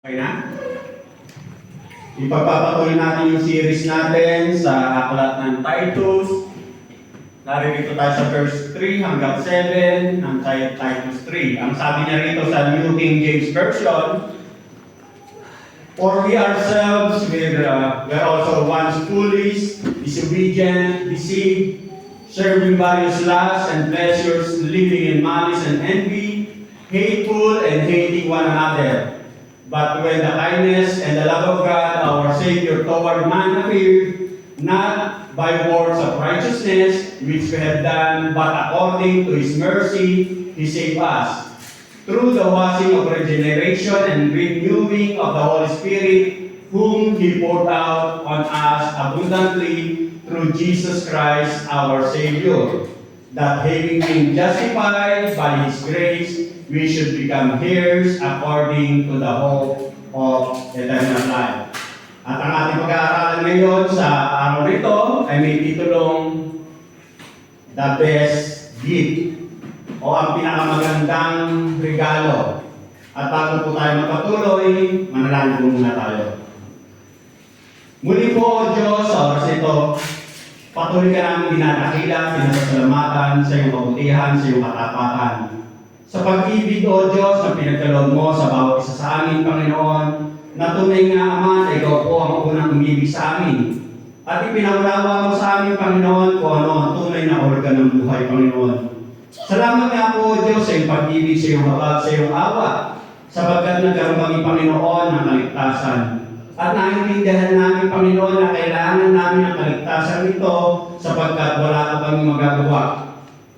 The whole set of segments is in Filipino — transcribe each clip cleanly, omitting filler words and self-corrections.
Okay na? Ipagpapatuloy natin yung series natin sa aklat ng Titus. Naririto tayo sa verse 3 hanggang 7 ng Titus 3. Ang sabi niya rito sa New King James Version, "For we ourselves were also once foolish, disobedient, deceived, serving various lusts and pleasures, living in malice and envy, hateful and hating one another. But when the kindness and the love of God, our Savior, toward man appeared, not by works of righteousness, which we have done, but according to His mercy, He saved us, through the washing of regeneration and renewing of the Holy Spirit, whom He poured out on us abundantly through Jesus Christ, our Savior, that having been justified by His grace, we should become heirs according to the hope of eternal life." At ang ating pag-aaralan ngayon sa araw nito ay may titulong The Best Gift o ang pinakamagandang regalo. At bago po tayo magpatuloy, manalangin po muna tayo. Muli po, O Diyos, sa oras ito, patuloy ka namin dinadakila, pinasasalamatan sa iyong kabutihan, sa iyong katapatan. Sa pag-ibig, O Diyos, na pinagkaloob mo sa bawat isa sa amin, Panginoon, na tunay nga, Ama, na Ikaw po ang unang umibig sa amin. At ipinaunawa mo sa amin, Panginoon, kung ano ang tunay na organ ng buhay, Panginoon. Salamat nga po, O Diyos, sa iyong pag-ibig, sa iyong habag, sa iyong awa, sapagkat nagkaroon kami, Panginoon, ng kaligtasan. At naiintindihan namin, Panginoon, na kailangan namin ang kaligtasan nito sapagkat wala ka kami magagawa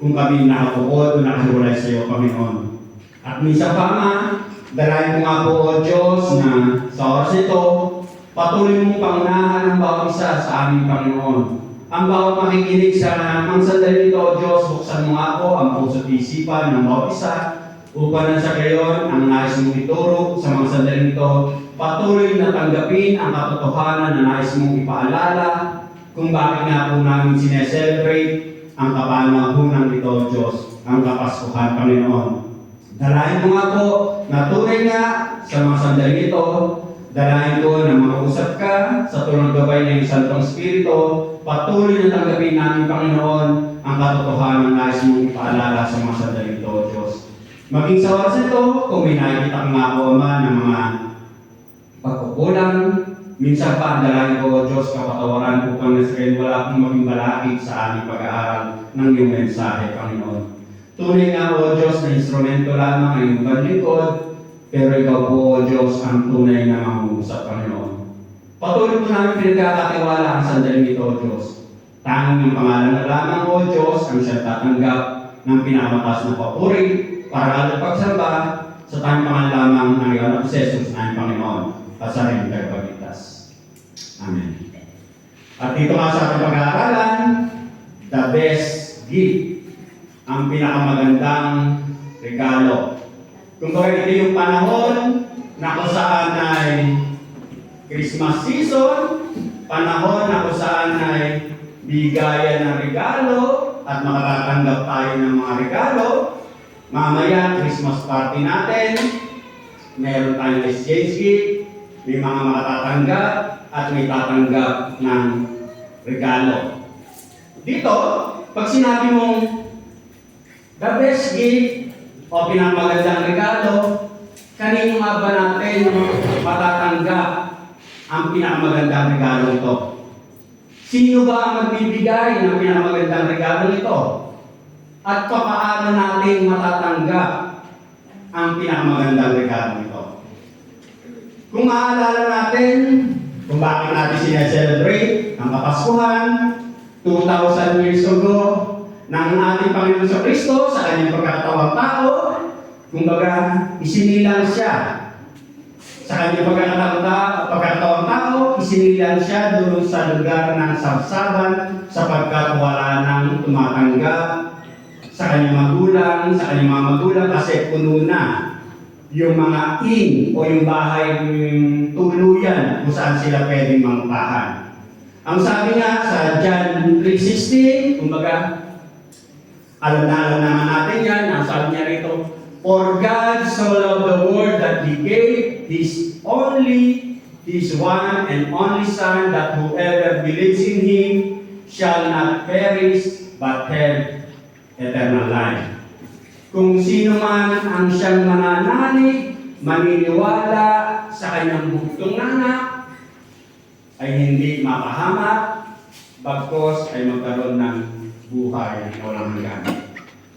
kung kami nakapukod o nakahiwalay sa iyo, Panginoon. At minsan pa, Ama, dalayan ko nga po, O Diyos, na sa oras ito, patuloy mong pangunahan ang bawat isa sa aming Panginoon. Ang bawat makikinig sa mga sandali nito, O Diyos, buksan mo nga po ang puso at isipan ng bawat isa upang na sa gayon ang nais mong ituro sa mga sandali nito, patuloy na tanggapin ang katotohanan na nais mong ipaalala kung bakit nga po namin sineselebrate ang kapanahunan nito, Diyos, ang Kapaskuhan, Panginoon. Dalayan ko nga po na tunay nga sa mga sandali ito, dalayan ko na makausap ka sa tulong gabay ng Santong Espiritu, patuloy na tanggapin namin, Panginoon, ang katotohanan na nais mong ipaalala sa mga sandali ito, Diyos. Maging sa oras ito, kung may nakikita nga po, Ama, ng mga pagkukulang, minsan pa ang dalangin ko, O Diyos, kapatawaran upang nasikain wala akong maging balakid sa aming pag-aaral ng iyong mensahe, Panginoon. Tunay nga, O Diyos, na instrumento lamang ang iyong panlingkod, pero ikaw po, O Diyos, ang tunay na mangungusap, Panginoon. Patuloy po namin pinagkakatiwala ang sandaling ito, O Diyos. Tanging ang pangalan na lamang, O Diyos, ang siyang tatanggap ng pinakamatas na papuri para at pagsamba sa tanging pangalan lamang ng iyong anak Jesus na Panginoon. Pasarin tayo pagligtas. Amen. At dito nga sa ating pag-aaralan, the best gift, ang pinakamagandang regalo. Kung bakit ito yung panahon na kung saan ay Christmas season, panahon na kung saan ay bigayan ng regalo at makakatanggap tayo ng mga regalo. Mamaya, Christmas party natin, meron tayong exchange gift, may mga makatatanggap at may tatanggap ng regalo. Dito, pag sinabi mong the best gift o pinakamagandang regalo, kanino nga ba natin matatanggap ang pinakamagandang regalo ito? Sino ba ang magbibigay ng pinakamagandang regalo ito? At paano natin matatanggap ang pinakamagandang regalo ito? Kung maaalala natin kung bakit natin sineselebrate ang Kapaskuhan 2,000 years ago ng ating Panginoon sa Kristo sa kanyang pagkakatawang tao, kumbaga isinilang siya. Sa kanyang pagkakatawang tao, isinilang siya doon sa lugar ng sabsaban sapagkat wala nang tumatanggap sa kanyang magulang, sa kanyang mga magulang kasi puno na yung mga inn o yung bahay yung tuluyan kung saan sila pwedeng mangpahan. Ang sabi nga sa John 3:16, kumbaga, alam na naman natin yan, ang sabi niya rito, For God so loved the world that He gave His one and only Son, that whoever believes in Him shall not perish, but have eternal life. Kung sino man ang siyang mananalig, maniniwala sa kanyang bugtong anak, ay hindi mapahamak, bagkos ay magkaroon ng buhay na walang hanggan.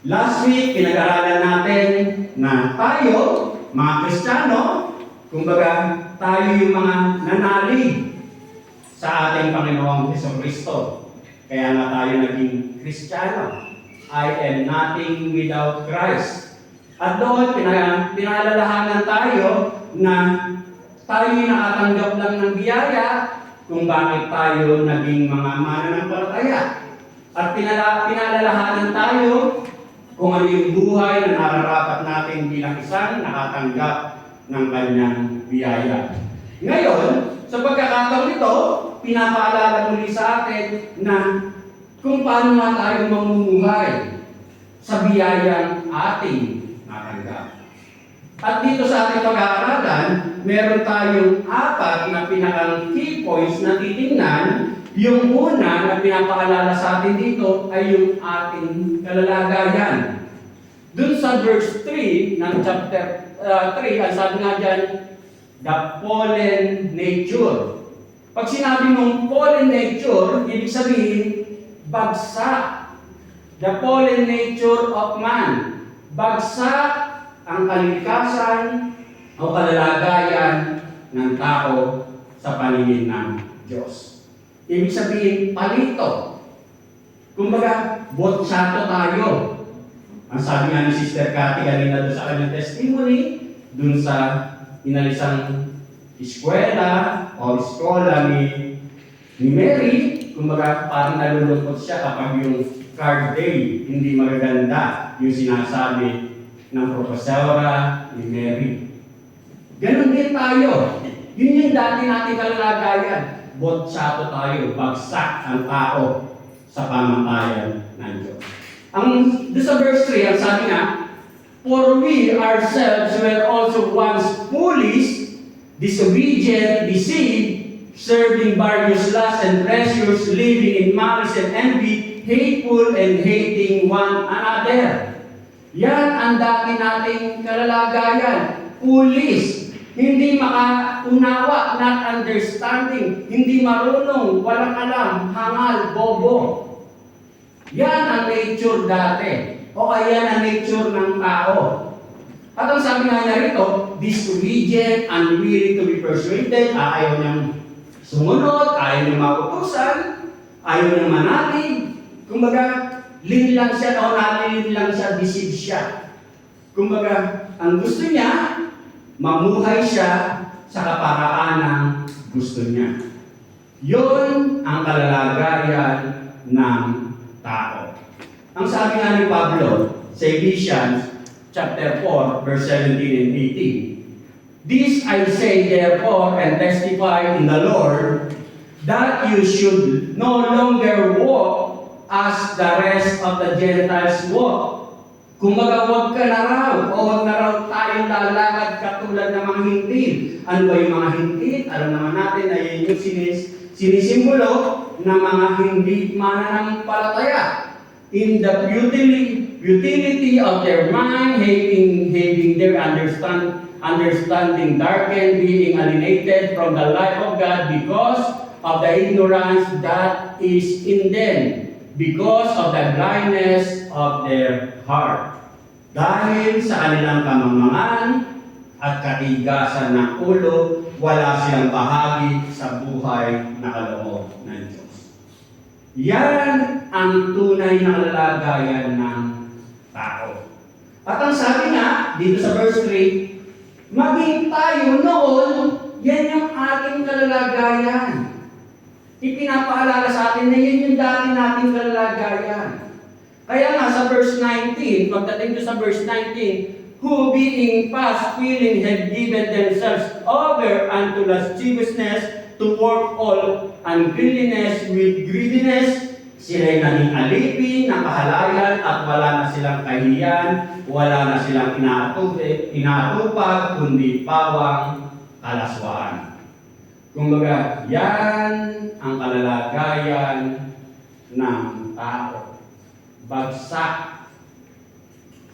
Last week, pinag-aralan natin na tayo, mga Kristiyano, kumbaga, tayo yung mga nanalig sa ating Panginoong Jesucristo. Kaya nga tayo naging Kristiyano. I am nothing without Christ. At doon, pinalalahanan tayo na tayo nakatanggap lang ng biyaya kung bakit tayo naging mga mananampalataya. At pinalalahanan tayo kung ano yung buhay na nararapat natin bilang isang nakatanggap ng kanyang biyaya. Ngayon, sa pagkakataon ito, pinapaalala muli sa atin na kung paano nga tayo mamumuhay sa biyayang ating natanggap. At dito sa ating pag-aaralan, meron tayong 4 na pinakang key points na titingnan. Yung una na pinapaalala sa atin dito ay yung ating kalalagayan. Doon sa verse 3 ng chapter 3, ang sabi nga dyan, the fallen nature. Pag sinabi mong fallen nature, ibig sabihin, bagsak. The fallen nature of man. Bagsak ang kalikasan o kalalagayan ng tao sa paningin ng Diyos. Ibig sabihin, palito. Kumbaga, botsato tayo. Ang sabi nga ni Sister Cathy kanina doon sa kanyang testimony, doon sa inalisang eskwela o eskola ni Mary, kumbaga parang nalulungkot siya kapag yung card day, hindi magaganda yung sinasabi ng profesora ni Mary. Ganon din tayo. Yun yung dati nating kalalagayan. Botsato tayo, bagsak ang tao sa pamantayan ng Diyos. Doon sa verse 3, ang sabi nga, for we ourselves were also once foolish, disobedient, deceived, serving various lusts and pleasures, living in malice and envy, hateful and hating one another. Yan ang dati nating kalalagayan. Foolish. Hindi makaunawa, not understanding, hindi marunong, walang alam, hangal, bobo. Yan ang nature dati. O kaya ang nature ng tao. At ang sabi nga niya rito, disobedient, unwilling to be persuaded, ayaw niyang sumunod, ayaw niyang mautusan, ayaw niyang manalig. Kumbaga, linlang siya o nalilin lang siya, deceive siya. Kumbaga, ang gusto niya, mamuhay siya sa kaparaan ng gusto niya. Yun ang kalalagayan ng tao. Ang sabi nga ni Pablo sa Ephesians chapter 4, verse 17 and 18. This I say therefore and testify in the Lord, that you should no longer walk as the rest of the Gentiles walk. Kumbaga, huwag ka na raw, o huwag na raw tayong lalakad katulad ng mga hintil. Ano ba yung mga hintil? Alam naman natin na yun yung sinisimbolo ng mga hindi mananampalataya. In the futility of their mind, having their understanding darkened, being alienated from the life of God because of the ignorance that is in them, because of the blindness of their heart. Dahil sa kanilang kamangmangan at katigasan ng ulo, wala silang bahagi sa buhay na kaloob ng Diyos. Yan ang tunay na kalalagayan ng tao. At ang sabi nga, dito sa verse 3, maging tayo noon, yan yung ating kalalagayan. Ipinapaalala sa atin na yan yung dati nating kalalagayan. Kaya nga sa verse 19, pagdating to sa verse 19, who being past feeling had given themselves over unto lasciviousness to work all uncleanness with greediness, Sila'y naging alipin ng kahalayan at wala na silang kahihiyan, wala na silang inaatupag, kundi pawang kalaswaan. Kumbaga, yan ang kalalagayan ng tao. Bagsak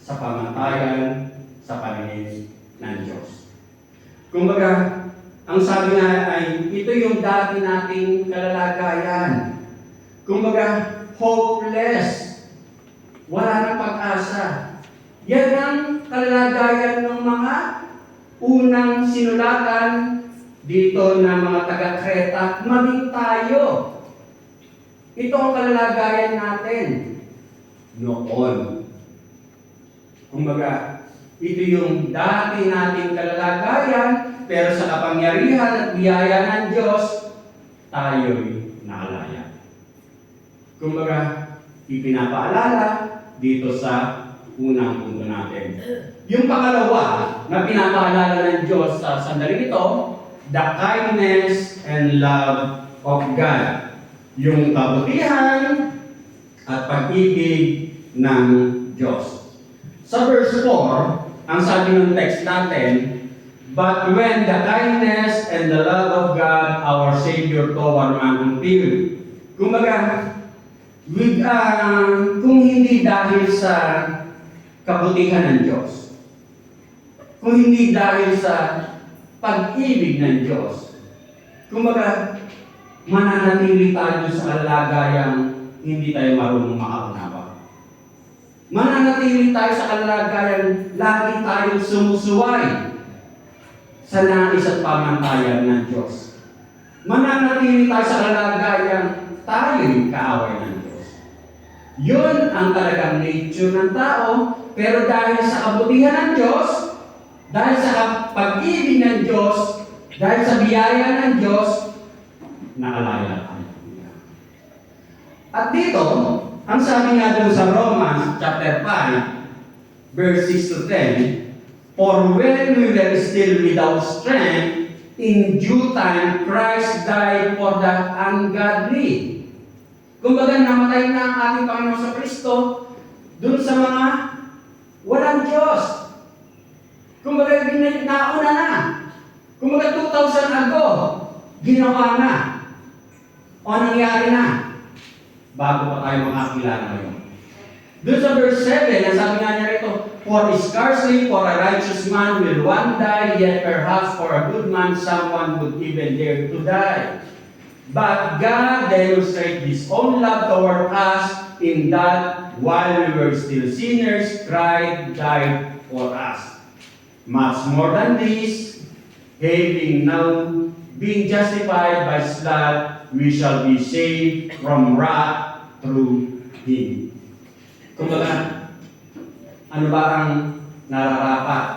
sa pamantayan sa paningin ng Diyos. Kumbaga, ang sabi nga ay, ito yung dati nating kalalagayan. Kumbaga, hopeless. Wala nang pag-asa. Yan ang kalalagayan ng mga unang sinulatan dito ng mga taga-Kreta, maging tayo. Ito ang kalalagayan natin noon. Kumbaga, ito yung dati nating kalalagayan, pero sa kapangyarihan at biyaya ng Diyos, tayo'y nakalaya. Kumbaga, ipinapaalala dito sa unang punto natin. Yung pangalawa na pinapaalala ng Diyos sa sandaling ito, the kindness and love of God. Yung kabutihan at pag-ibig ng Diyos. Sa verse 4, ang sabi ng text natin, but when the kindness and the love of God, our Savior, toward man appeared. Kumbaga, kung hindi dahil sa kabutihan ng Diyos, kung hindi dahil sa pag-ibig ng Diyos, kumbaga, mananatili tayo sa kalalagayang hindi tayo marunong makaunawa. Mananatili tayo sa kalalagayang lagi tayong sumusuway sa nais at pamantayan ng Diyos. Mananatili tayo sa kalalagayang tayo'y kaaway ng Diyos. Yun ang talagang nature ng tao, pero dahil sa kabutihan ng Diyos, dahil sa pag-ibig ng Diyos, dahil sa biyaya ng Diyos, nakalaya tayo. At dito, ang sabi nga doon sa Romans chapter 5, verse 6 to 10, for when we were still without strength, in due time, Christ died for the ungodly. Kumbaga, namatay na ang ating Panginoon sa Kristo doon sa mga walang Diyos. Kumbaga, nauna na. Kumbaga, 2,000 ago, ginawa na. O nangyari na. Bago pa tayo makakilala ngayon. Doon sa verse 7, ang sabi nga niya rito, for scarcely for a righteous man will one die, yet perhaps for a good man someone would even dare to die. But God demonstrates His own love toward us in that while we were still sinners, Christ died for us. Much more than this, having now been justified by His blood, we shall be saved from wrath through Him. Kumbaga, ano ba ang nararapat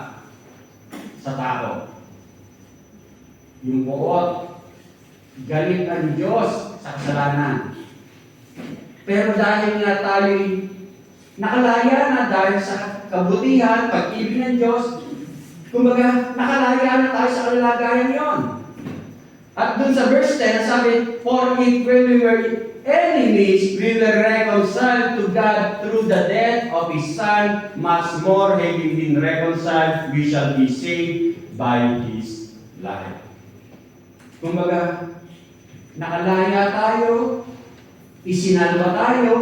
sa tao? Yung buot, galit ang Diyos sa kasalanan. Pero dahil nga tayo'y nakalaya na dahil sa kabutihan, pag-ibig ng Diyos, kumbaga, nakalaya na tayo sa kalalagayan yon. At dun sa verse 10, sabi, for if when we were enemies, we were reconciled to God through the death of His Son, much more having been reconciled, we shall be saved by His life. Kumbaga, nakalaya tayo, isinalwa tayo,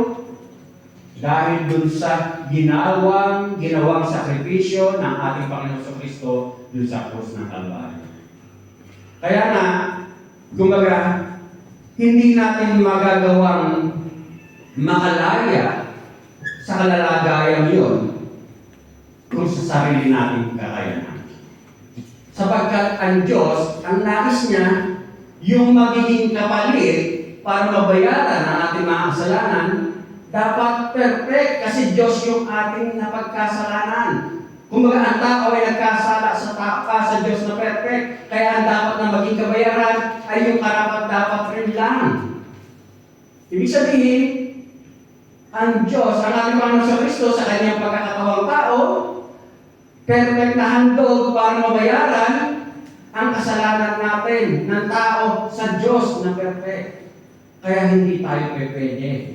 dahil dun sa ginawang sakripisyo ng ating Panginoon sa Kristo dun sa krus ng Kalbaryo. Kaya na, kumbaga, hindi natin magagawang makalaya sa kalalagayan yun kung sa sarili nating kakayanan. Sapagkat ang Diyos, ang nais niya, yung magiging kapalit para mabayaran ang ating mga kasalanan, dapat perfect kasi Diyos yung ating napagkasalanan. Kumbaga, ang tao ay nagkasala sa Diyos na perfect. Kaya ang dapat na maging kabayaran ay yung karapat-dapat rin lang. Ibig sabihin, ang Diyos, ang ating Panginoon sa Kristo, sa kanyang pagkakatawang tao, perfect na handog para mabayaran ang kasalanan natin ng tao sa Diyos na perfect. Kaya hindi tayo pwede.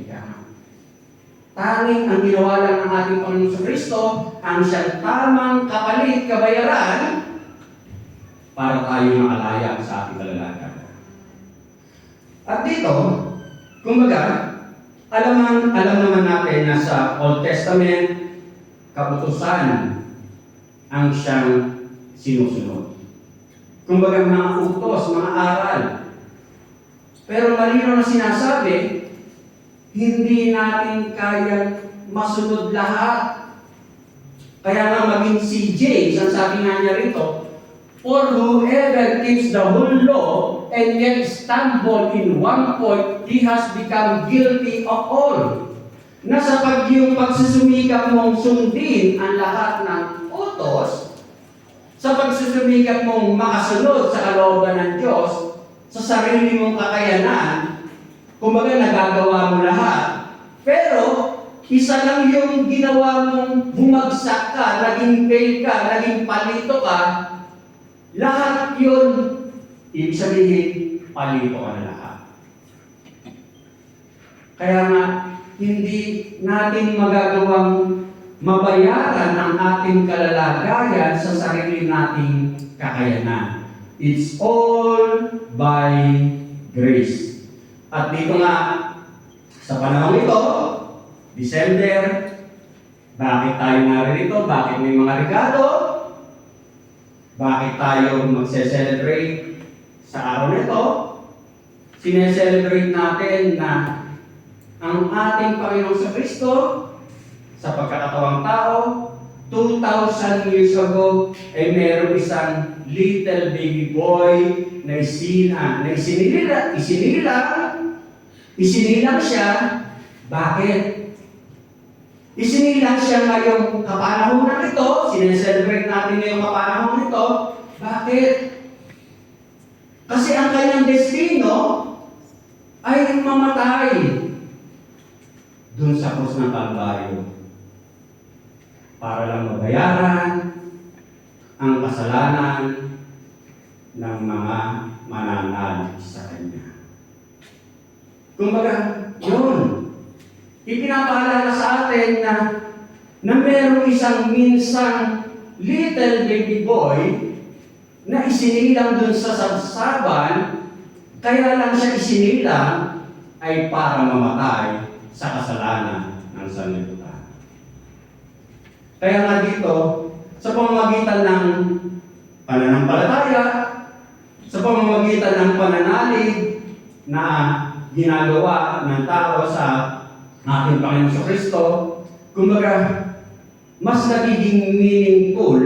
Tanging ang ginawa lang ng ating Panginoon sa Kristo, ang siyang tamang kapalit, kabayaran, para tayo makalaya sa ating kalalagan. At dito, kumbaga, alam naman natin na sa Old Testament, kautusan ang siyang sinusunod. Kumbaga, mga utos, mga aral. Pero malinaw na sinasabi, hindi natin kayang masunod lahat. Kaya nga maging si James, ang sabi nga niya rito, for whoever keeps the whole law and yet stumble in one point, he has become guilty of all. Nasa yung pagsusumikap mong sundin ang lahat ng utos, sa pagsusumikap mong makasunod sa kalooban ng Diyos, sa sarili mong kakayanan, kumbaga nagagawa mo lahat. Pero, isa lang yung ginawa mong bumagsak ka, naging fail ka, naging palito ka, lahat yun, ibig sabihin, palito ka na lahat. Kaya nga, hindi natin magagawang mabayaran ang ating kalalagayan sa sarili nating kakayanan. It's all by grace. At dito nga, sa panahon ito, December, bakit tayo narito? Bakit may mga regalo? Bakit tayo magse-celebrate sa araw nito? Sineselebrate natin na ang ating Panginoon sa Kristo, sa pagkakatawang tao, 2,000 years ago, ay mayroong isang little baby boy na isinilang siya. Bakit? Isinilang siya ngayong kapanahonan nito, sineselebrate natin ngayong kapanahonan nito. Bakit? Kasi ang kanyang destino ay mamatay dun sa krus ng Kalbaryo para lang mabayaran ang kasalanan ng mga mananalig sa Kanya. Kumbaga, yun. Ipinapaalala sa atin na mayroong isang minsang little baby boy na isinilang dun sa sabsaban, kaya lang siya isinilang ay para mamatay sa kasalanan ng sanlibutan. Kaya nga dito, sa pamamagitan ng pananampalataya, sa pamamagitan ng pananalig na ginagawa ng tao sa ating Panginoon sa Kristo, kumbaga, mas nagiging meaningful,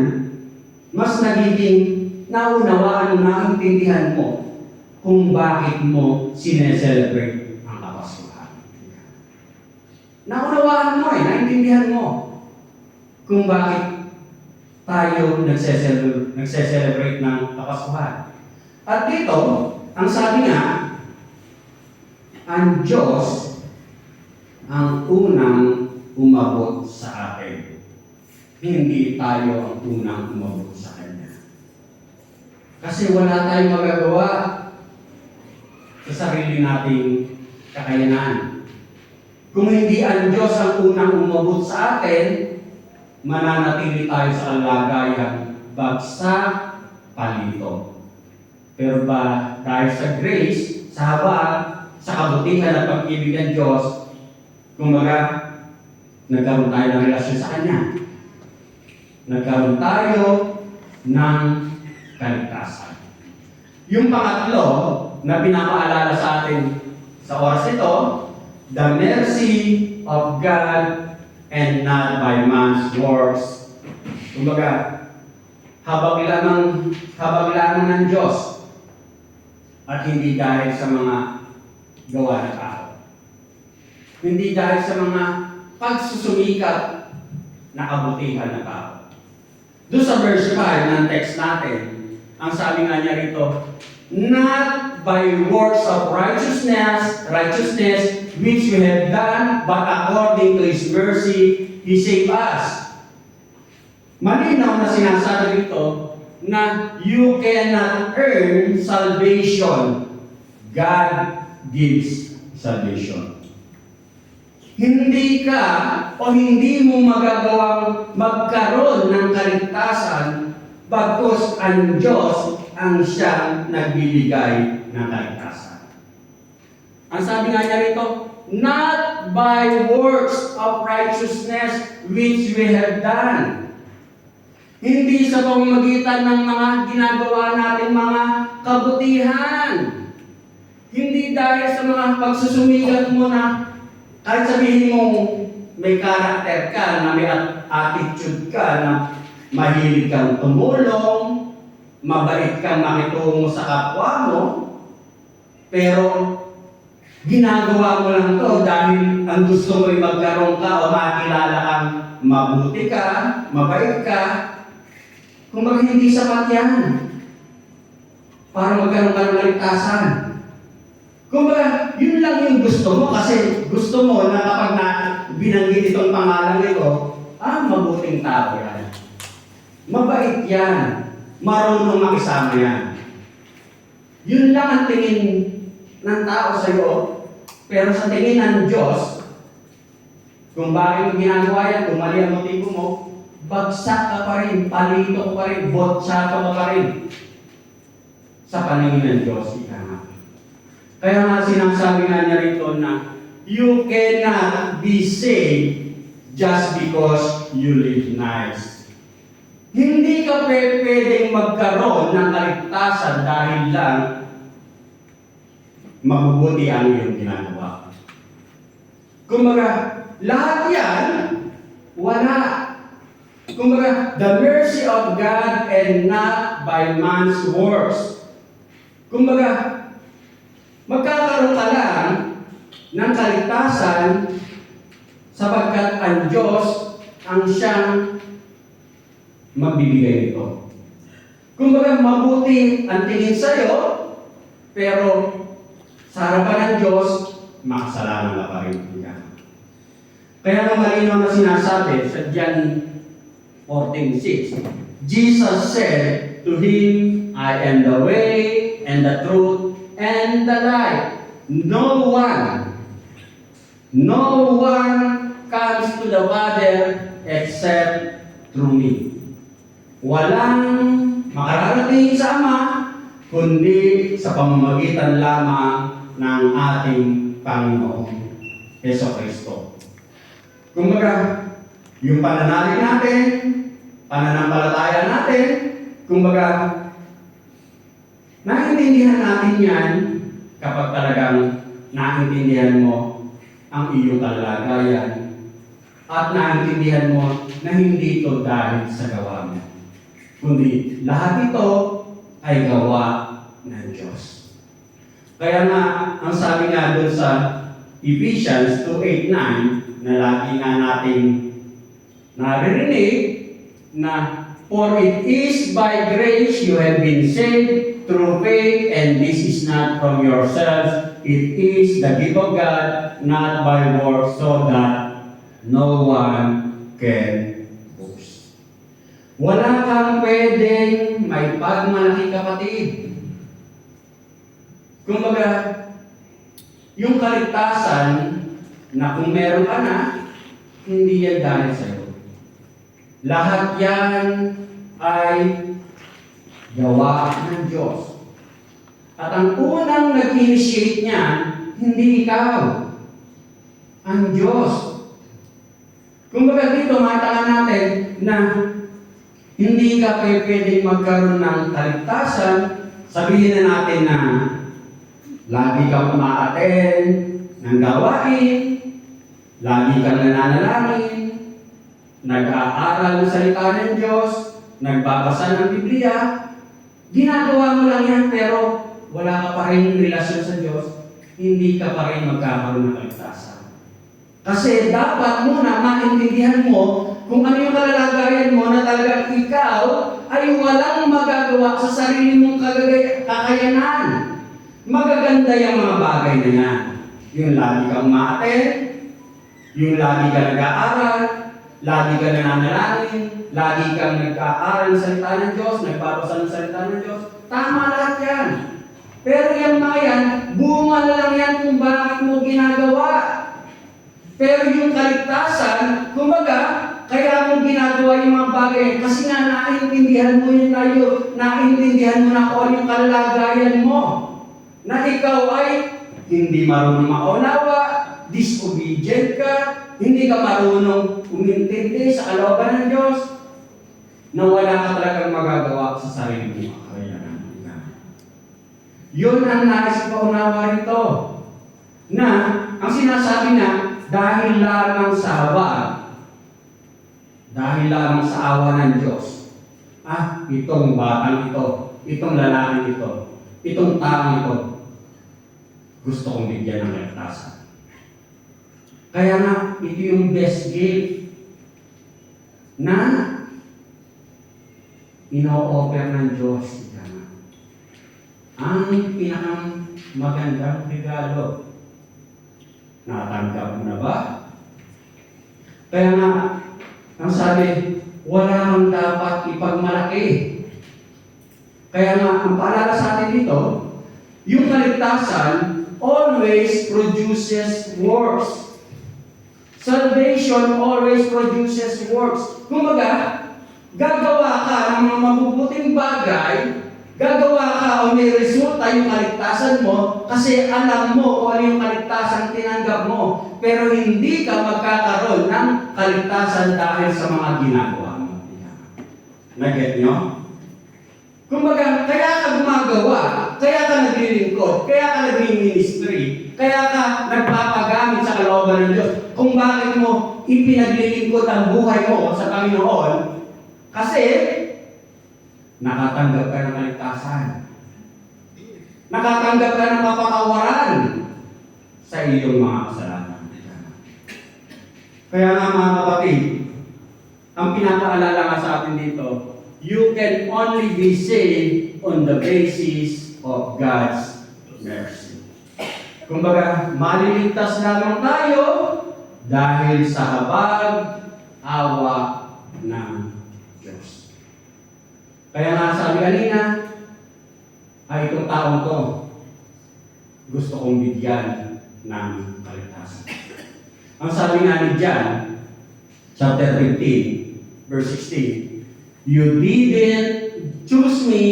mas nagiging naunawaan mo, naintindihan mo kung bakit mo sineselebrate ang Kapaskuhan. Naunawaan mo naintindihan mo kung bakit tayo nagse-celebrate ng Kapaskuhan. At dito, ang sabi nga, ang Diyos ang unang umabot sa atin. Hindi tayo ang unang umabot sa Kanya. Kasi wala tayong magagawa sa sarili nating kakayanan. Kung hindi ang Diyos ang unang umabot sa atin, mananatili tayo sa kalagayan bagsak, palito. Pero ba dahil sa grace, sa habag, sa kabutihan at pag-ibig ng Diyos, kumbaga, nagkaroon tayo ng relasyon sa Kanya. Nagkaroon tayo ng kaligtasan. Yung pangatlo na pinapaalala sa atin sa oras ito, the mercy of God and not by man's works. Kumbaga, habag lamang ng Diyos at hindi dahil sa mga gawa ng tao. Hindi dahil sa mga pagsusumikap na kabutihan ng tao. Doon sa verse 5 ng text natin, ang sabi nga niya rito, not by works of righteousness which we have done, but according to His mercy, He saved us. Malinaw na sinasabi rito na you cannot earn salvation. God gives salvation. Hindi ka o hindi mo magagawang magkaroon ng kaligtasan bagkus ang Diyos ang siyang nagbibigay ng kaligtasan. Ang sabi nga niya rito, not by works of righteousness which we have done. Hindi sa pamamagitan ng mga ginagawa natin mga kabutihan. Hindi dahil sa mga pagsusumigat mo na kahit sabihin mo may karakter ka, na may attitude ka, na mahilig kang tumulong, mabait kang makitungo sa kapwa mo, pero ginagawa mo lang to dahil ang gusto mo ay magkaroon ka o makilala kang mabuti ka, mabait ka, kumbaga hindi sapat yan para magkaroon ka ng kaligtasan. Kumbaga, yun lang yung gusto mo kasi gusto mo na kapag binanggit itong pangalan nito, mabuting tao yan. Mabait yan. Marunong makisama yan. Yun lang ang tingin ng tao sa iyo, pero sa tingin ng Diyos, kung bakit mo ginagawa yan, kung mali ang motibo mo, bagsak ka pa rin, palito ka pa rin, botsato ka pa rin. Sa paningin ng Diyos, ika nga. Kaya nga sinasabi nga niya rito na you cannot be saved just because you live nice. Hindi ka pwedeng magkaroon ng kaligtasan dahil lang mabubuti ang iyong ginagawa. Kumbaga, lahat yan, wala. Kumbaga, the mercy of God and not by man's works. Kumbaga, magkakaroon ka lang ng kaligtasan sapagkat ang Diyos ang siyang magbibigay nito. Kumbaga, mabuti ang tingin sa iyo, pero sa harapan ng Diyos, makasalanan ka pa rin. Kaya ang malinaw na sinasabi sa John 14:6, Jesus said to him, I am the way and the truth and the life. No one comes to the Father except through me. Walang makararating sa Ama, kundi sa pamamagitan lamang ng ating Panginoong Jesucristo. Kumbaga, yung pananalig natin, pananampalataya natin, kumbaga, naintindihan natin yan kapag talagang naintindihan mo ang iyong kalagayan at naintindihan mo na hindi ito dahil sa gawa mo, kundi lahat ito ay gawa ng Diyos. Kaya nga, ang sabi nga doon sa Ephesians 2:8-9 na lagi nga nating naririnig na for it is by grace you have been saved through faith, and this is not from yourselves, it is the gift of God, not by works, so that no one can boast. Wala kang pwedeng may pagmalaki, kapatid. Kumbaga, yung kaligtasan na kung meron ka na, hindi yan dahil sa'yo. Lahat yan ay gawa ng Diyos. At ang unang nag-initiate niya, hindi ikaw, ang Diyos. Kumbaga dito, makita natin na hindi ka pwedeng magkaroon ng kaligtasan. Sabihin na natin na lagi kang umaattend ng gawain, lagi kang nananalangin, nag-aaral ng salita ng Diyos, nagbabasa ng Biblia, ginagawa mo lang yan pero wala ka pa rin relasyon sa Diyos, hindi ka pa rin magkakaroon ng kaligtasan. Kasi dapat muna maintindihan mo kung ano yung kalalagayan mo na talagang ikaw ay walang magagawa sa sarili mong kakayanan. Magaganda yung mga bagay na yan. Yung lagi kang umaattend, yung lagi ka nag-aaral, lagi ka nananalangin, lagi kang nag-aaral ng salita ng Diyos, nagbabasa ng salita ng Diyos. Tama lahat yan. Pero yung mga yan, bunga na lang yan kung bakit mo ginagawa. Pero yung kaligtasan, kumbaga, kaya mo ginagawa yung mga bagay kasi nga naiintindihan mo yun tayo, naiintindihan mo na kung ano yung kalagayan mo. Na ikaw ay hindi marunong maunawa, disobedient ka, hindi ka marunong umintindi sa kalooban ng Diyos, na wala ka talagang magagawa sa sarili mo. Yun ang nais paunawa rito. Na, ang sinasabi niya, dahil lamang sa awa ng Diyos, itong batang ito, itong lalaking ito, itong taong ito, gusto kong bigyan ng ligtasan. Kaya nga, ito yung best gift na ino-offer ng Diyos. Ang pinakang magandang regalo. Natanggap mo na ba? Kaya nga, ang sabi, wala kang dapat ipagmalaki. Kaya nga, ang paalala sa atin dito, yung kaligtasan always produces works. Salvation always produces works. Kumbaga, gagawa ka ng mga mabubuting bagay, gagawa ka o may resulta yung kaligtasan mo kasi alam mo kung ano yung kaligtasan tinanggap mo. Pero hindi ka magkakaroon ng kaligtasan dahil sa mga ginagawa mo. Nag-get nyo? Kumbaga, kaya ka gumagawa, kaya ka naglilingkod, kaya ka nagmi-ministry, kaya ka nagpapagamit sa kalooban ng Diyos. Kung bakit mo ipinaglilingkod ang buhay mo sa Panginoon, kasi nakatanggap ka ng kaligtasan. Nakatanggap ka ng kapatawaran sa iyong mga kasalanan. Kaya nga mga kapatid, ang pinapaalala nga sa atin dito, you can only be saved on the basis of God's mercy. Kumbaga, maliligtas lamang tayo dahil sa habag, awa ng Diyos. Kaya nga sabi kanina, itong taong to, gusto kong bigyan ng kaligtasan. Ang sabi nga ni John, chapter 15, verse 16, you didn't choose me,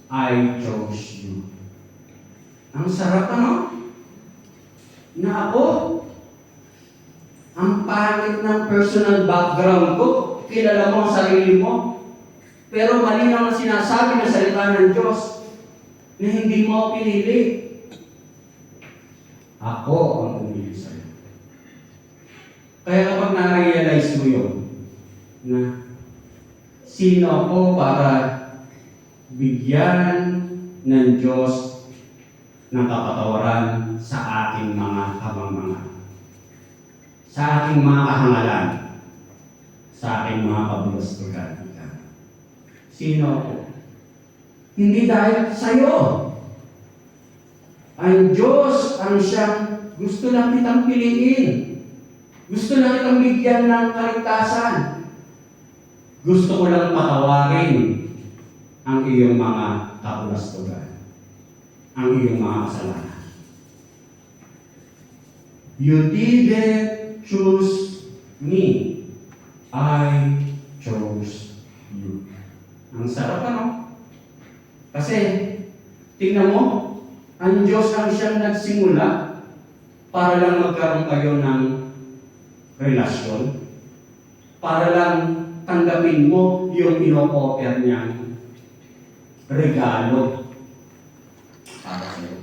I chose you. Ang sarap na ako, ang pangit ng personal background ko, kilala mo ang sarili mo, pero malinaw na sinasabi ng salita ng Diyos na hindi mo pinili. Ako ang pumili sa'yo. Kaya kapag na-realize mo yun, na sino ako para bigyan ng Diyos ng kapatawaran sa aking mga kamangmangan, sa aking mga kahangalan, sa aking mga kabulastugan. Sino ako? Hindi dahil sa'yo. Ang Diyos ang siyang gusto lang kitang piliin. Gusto lang kitang bigyan ng kaligtasan. Gusto ko lang patawarin ang iyong mga kabulastugan, ang iyong mga kasalanan. You didn't choose me. I chose you. Ang sarap Kasi, tingnan mo, ang Diyos ang siyang nagsimula para lang magkaroon kayo ng relasyon, para lang tanggapin mo yung ino-offer niyang regalo para sa iyo.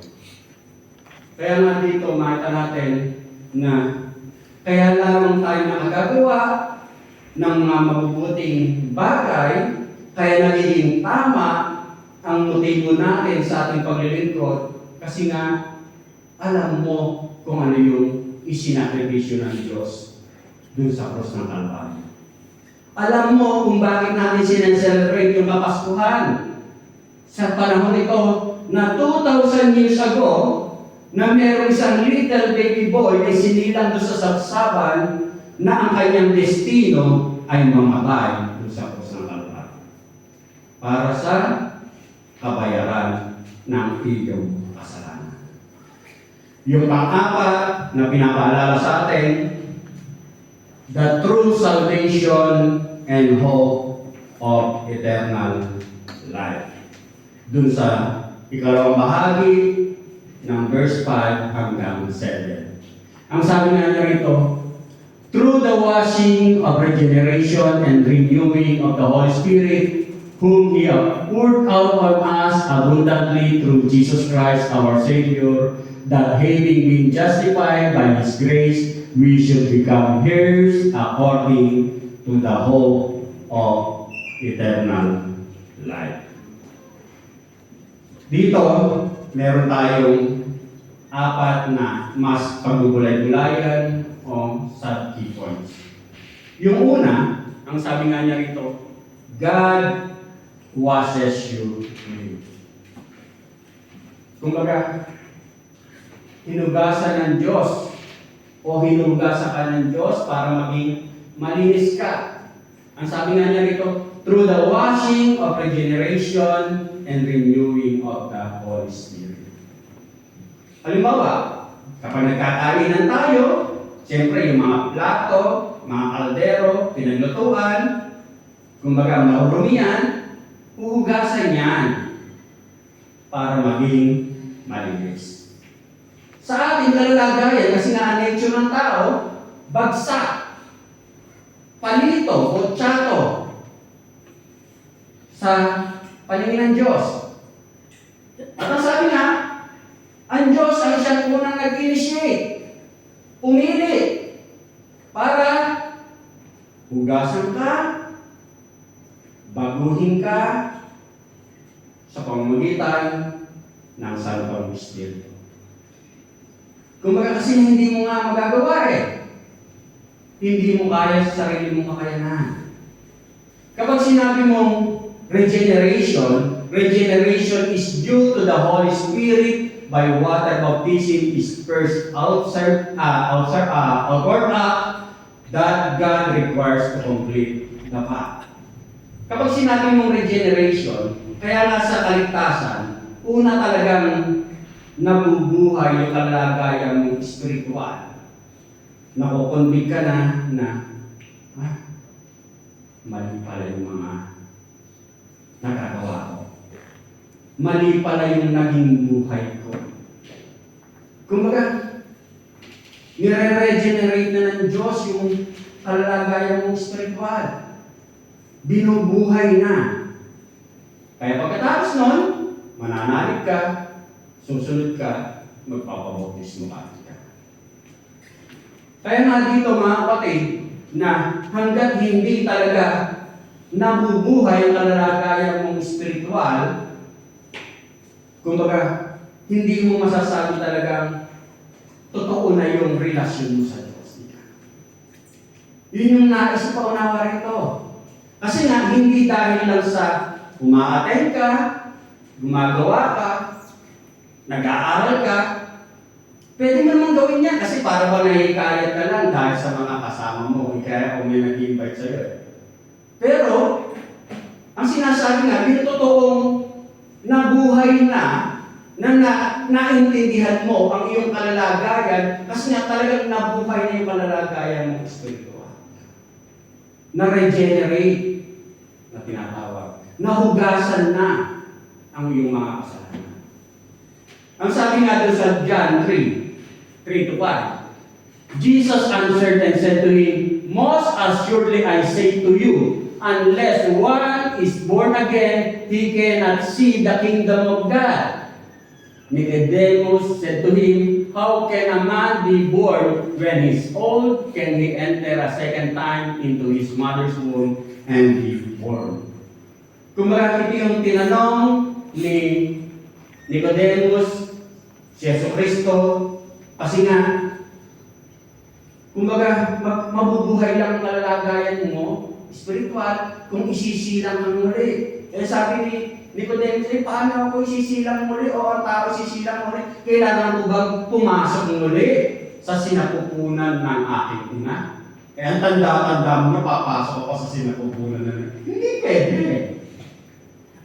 Kaya nga dito, makita natin na kaya lamang tayo nakagagawa ng mga mabubuting bagay, kaya nagiging tama ang motibo natin sa ating paglilingkod kasi nga alam mo kung ano yung isinakripisyo ng Diyos dun sa cross ng Kalbaryo. Alam mo kung bakit natin sinaselebrate yung Kapaskuhan. Sa panahon ito na 2,000 years ago, na mayroong isang little baby boy ay sinilang doon sa sabsaban na ang kanyang destino ay mamatay doon sa cross ng Kalbaryo. Para sa kabayaran ng iyong kasalanan. Yung pang-apat na pinapaalala sa atin, the true salvation and hope of eternal life. Dun sa ikalawang bahagi ng verse 5 hanggang 7. Ang sabi nga niya rito, through the washing of regeneration and renewing of the Holy Spirit, whom He hath poured out on us abundantly through Jesus Christ our Savior, that having been justified by His grace, we should become heirs according to the hope of eternal life. Dito, meron tayong apat na mas pagbubulay-bulayan o sub-key points. Yung una, ang sabi nga niya rito, God washes you clean. Kumbaga, hinugasan ng Diyos o hinugasan ka ng Diyos para maging malinis ka. Ang sabi nga niya rito, through the washing of regeneration and renewing of the Holy Spirit. Halimbawa, kapag nagkakainan tayo, siyempre yung mga plato, mga kaldero, pinaglutuan, kumbaga marurumi yan, huhugasan yan para maging malinis. Sa ating kalalagayan, kasi nga ang nature ng tao, bagsak, palito o tsato sa paningin ng Diyos. At ang sabi nga, ang Diyos ang siyang unang nag-initiate, pumili, para hugasan ka, baguhin ka, sa pamamagitan ng Santong Espiritu. Kumbaga kasi hindi mo nga magagawa eh. Hindi mo kaya sa sarili mong kakayanan. Kapag sinabi mong regeneration, regeneration is due to the Holy Spirit by water baptism is first outward act that God requires to complete the path. Kapag sinabi mong regeneration, kaya nga sa kaligtasan, una talagang nabubuhay yung kalagayan mong espiritual. Nakukonbig ka na mali pala yung mga nakagawa ko. Mali pala yung naging buhay ko. Kumbaga, nire-regenerate na ng Diyos yung kalagayan mong espiritual. Binubuhay na. Kaya pagkatapos nun, mananalig ka, susunod ka, magpapabautismo ka. Kaya nga dito mga kapatid, na hanggat hindi talaga nabubuhay ang kalalagayan mong espiritual, kumbaga, hindi mo masasabi talagang totoo na yung relasyon mo sa Diyos. Yun yung nais pa unawa rito. Kasi nga, hindi dahil lang sa umaattend ka, gumagawa ka, nag-aaral ka, pwede mo naman gawin yan kasi para ba nahihikayat ka lang dahil sa mga kasama mo, kaya kung may nag-invite sa'yo. Pero, ang sinasabi nga, yung totoong nabuhay na naintindihan mo ang iyong kalalagayan kasi nga talagang nabuhay na yung kalalagayan mo espiritual. Na-regenerate na tinatawag. Nahugasan na ang iyong mga kasalanan. Ang sabi nga doon sa John 3:3-5, Jesus answered and said to him, most assuredly I say to you, unless one is born again, he cannot see the kingdom of God. Nicodemus said to him, how can a man be born when he is old? Can he enter a second time into his mother's womb and be born? Kumbaga ito yung tinanong ni Nicodemus, si Jesucristo, kasi nga, kumbaga mabubuhay lang ang kalalagayan mo, spiritual, kung isisilang kang muli. Kaya sabi ni Nicodemus, paano ako isisilang muli o ang tao isisilang muli? Kailangan ko bang pumasok muli sa sinapupunan ng aking ina? Kaya ang tanda-tanda mo na papasok ako sa sinapupunan na hindi pwede.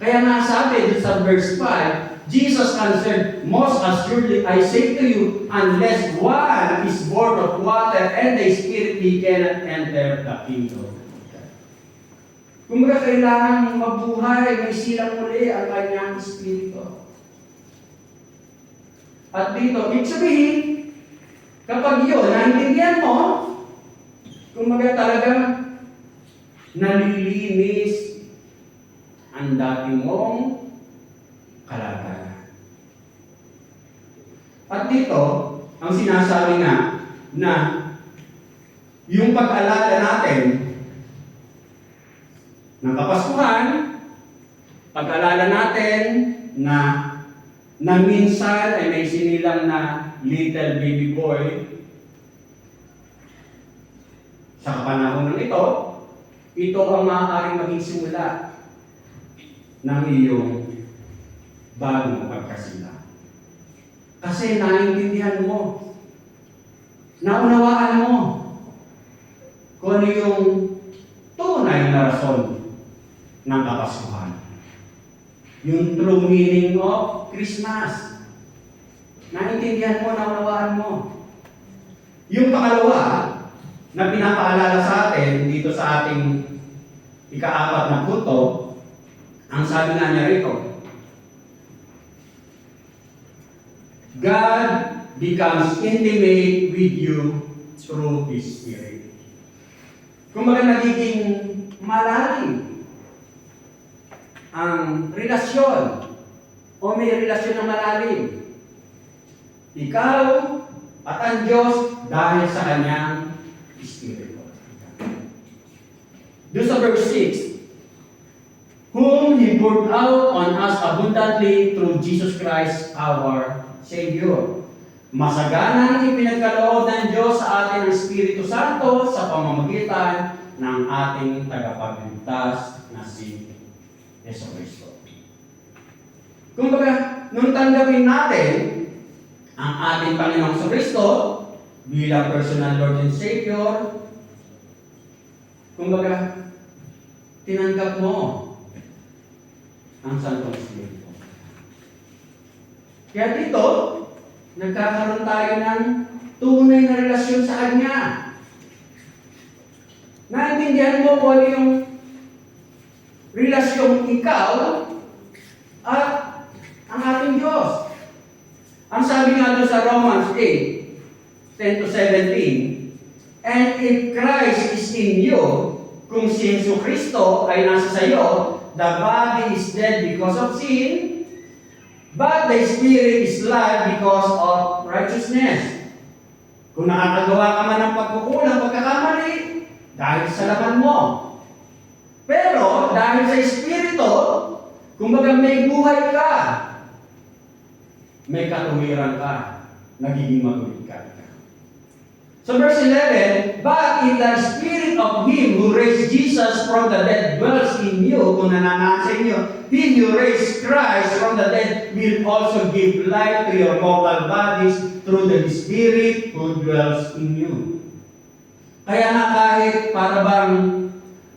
Kaya nga sabi sa verse 5, Jesus answered, "Most assuredly I say to you, unless one is born of water and the Spirit, he cannot enter the kingdom." Kung kailangan mabuhay, may silang muli ang kanyang Espiritu. At dito, ibig sabihin, kapag yun, naintindihan mo, kung talagang nalilinis ang dati mong kalagayan. At dito, ang sinasabi nga na yung pag-alala natin ng Kapaskuhan, pag-alala natin na minsan ay may sinilang na little baby boy sa kapanahon ng ito ang maaaring maging simula ng iyong bagong pagkasila. Kasi naiintindihan mo, naunawaan mo kung ano yung tunay na rason ng Kapaskuhan. Yung true meaning of Christmas. Naintindihan mo, naunawaan mo. Yung pangalawa na pinapaalala sa atin dito sa ating ika-4 na punto, ang sabi nga niya rito, God becomes intimate with you through His Spirit. Kung nagiging malalim ang relasyon o may relasyon na malalim, ikaw at ang Diyos dahil sa Kanyang Espiritu. Doon sa verse 6, whom He poured out on us abundantly through Jesus Christ our Savior. Masaganang ipinagkaloob ng Diyos sa atin ang Espiritu Santo sa pamamagitan ng ating tagapagligtas na si Yesu Cristo. Kumbaga, nung tanggapin natin ang ating Panginoong Yesu Cristo bilang personal Lord and Savior, kumbaga, tinanggap mo ang Santong Espiritu. Kaya dito, nagkakaroon tayo ng tunay na relasyon sa Kanya. Naintindihan mo kung ano yung relasyong ikaw at ang ating Diyos. Ang sabi nga doon sa Romans 8:10-17, and if Christ is in you, kung si Jesu Cristo ay nasa sayo, the body is dead because of sin, but the Spirit is life because of righteousness. Kung nakakagawa ka man ng pagkukulang, pagkakamali, dahil sa laman mo. Pero, dahil sa Espiritu, kumbaga may buhay ka, may katuwiran ka, nagiging matuwid ka. So verse 11, but if the Spirit of Him who raised Jesus from the dead dwells in you, kung nananasa inyo, He who raised Christ from the dead will also give life to your mortal bodies through the Spirit who dwells in you. Kaya nga kahit para bang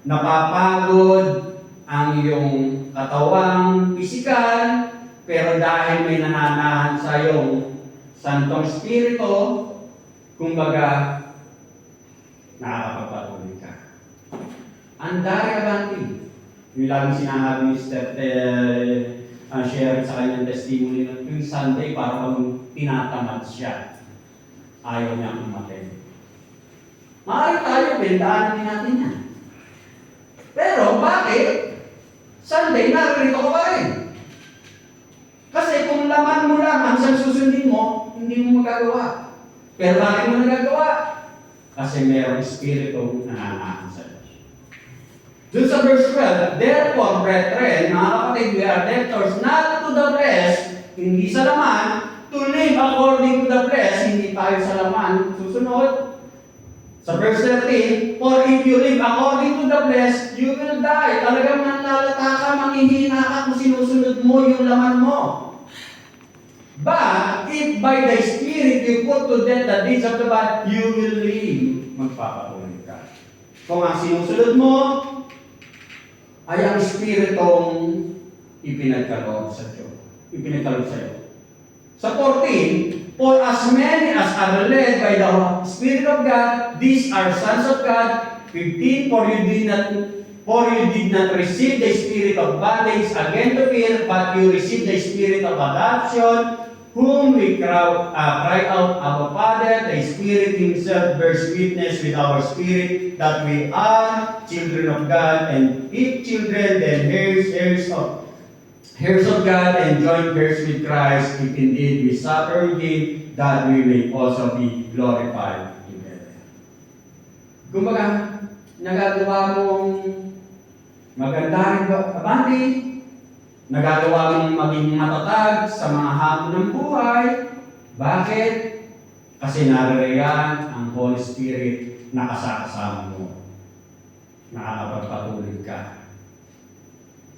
napapagod ang iyong katawang pisikal, pero dahil may nananahan sa iyong Santong Espiritu, kumbaga, nakakapagpatuloy ka. Andari abanti. Yung laging sinahabi ni Steph share sa kanyang testimony na yung Sunday para kung tinatamad siya. Ayaw niyang umaten. Maaari tayo, bendaan din natin yan. Pero bakit? Sunday, naririto ka pa rin. Kasi kung laman mo lang ang susundin mo, hindi mo magagawa. Pero bakit mo nagagawa? Kasi mayroong Espiritu na nananahan sa Diyos. Doon sa verse 12, therefore, brethren, mga kapatid, we are debtors not to the flesh, hindi sa laman, to live according to the flesh, hindi tayo sa laman. Susunod, sa verse 13, for if you live according to the flesh, you will die. Talagang nanlalata ka, manghihina ka kung sinusunod mo yung laman mo. But if by the Spirit you put to death the deeds of the body, you will live. Magpapatuloy ka. Kung ang sinusunod mo ay ang Espiritong ipinagkaloob sa Diyos. ipinagkaloob sa'yo. Sa 14, for as many as are led by the Spirit of God, these are sons of God. 15, for you did not receive the spirit of bondage again to fear, but you received the spirit of adoption, whom we cry out, Abba Father. The Spirit Himself bears witness with our spirit that we are children of God, and if children, then heirs of God, and joint heirs with Christ, if indeed we suffer with Him, that we may also be glorified together. Kumbaga, nagagawa mong maganda rin abandi, nagagawa mong maging matatag sa mga hamon ng buhay. Bakit? Kasi naririyan ang Holy Spirit na kasakasama mo. Nakakapagpatuloy ka.